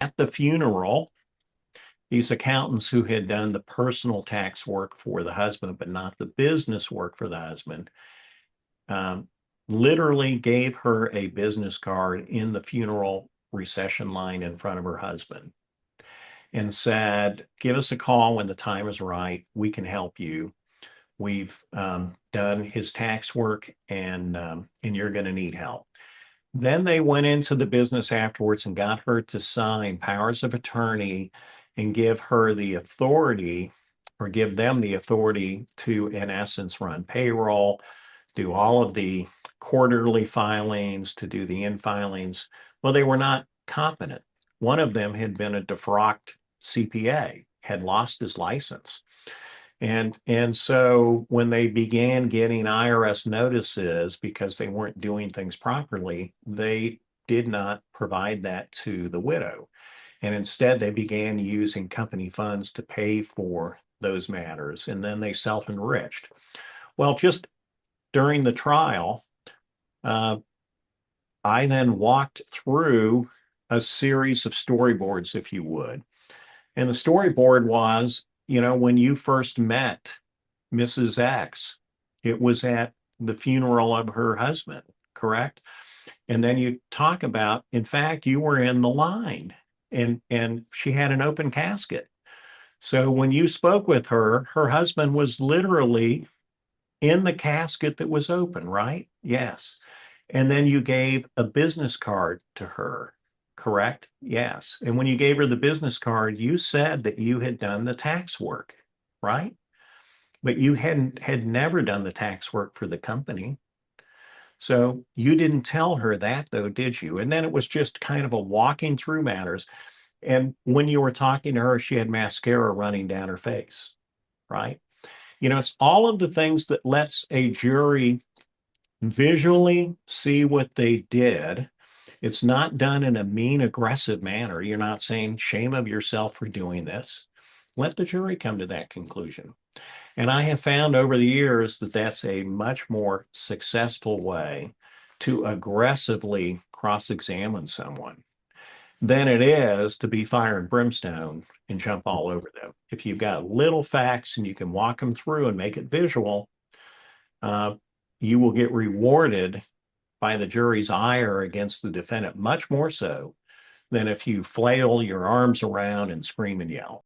at the funeral, these accountants who had done the personal tax work for the husband, but not the business work for the husband, um, literally gave her a business card in the funeral recession line in front of her husband and said, give us a call when the time is right. We can help you. We've done his tax work and you're going to need help. Then they went into the business afterwards and got her to sign powers of attorney and give her the authority or give them the authority to, in essence, run payroll, do all of the quarterly filings, to do the in filings. Well, they were not competent. One of them had been a defrocked CPA, had lost his license. And so when they began getting IRS notices because they weren't doing things properly, they did not provide that to the widow. And instead, they began using company funds to pay for those matters. And then they self-enriched. Well, just during the trial, uh, I then walked through a series of storyboards, if you would. And the storyboard was, when you first met Mrs. X, it was at the funeral of her husband, correct? And then you talk about, in fact, you were in the line and she had an open casket. So when you spoke with her, her husband was literally in the casket that was open, right? Yes. And then you gave a business card to her, correct? Yes. And when you gave her the business card, you said that you had done the tax work, right? But you had never done the tax work for the company. So you didn't tell her that though, did you? And then it was just kind of a walking through matters. And when you were talking to her, she had mascara running down her face, right? It's all of the things that lets a jury visually see what they did. It's not done in a mean, aggressive manner. You're not saying shame of yourself for doing this. Let the jury come to that conclusion. And I have found over the years that that's a much more successful way to aggressively cross-examine someone than it is to be fire and brimstone and jump all over them. If you've got little facts and you can walk them through and make it visual, uh, you will get rewarded by the jury's ire against the defendant much more so than if you flail your arms around and scream and yell.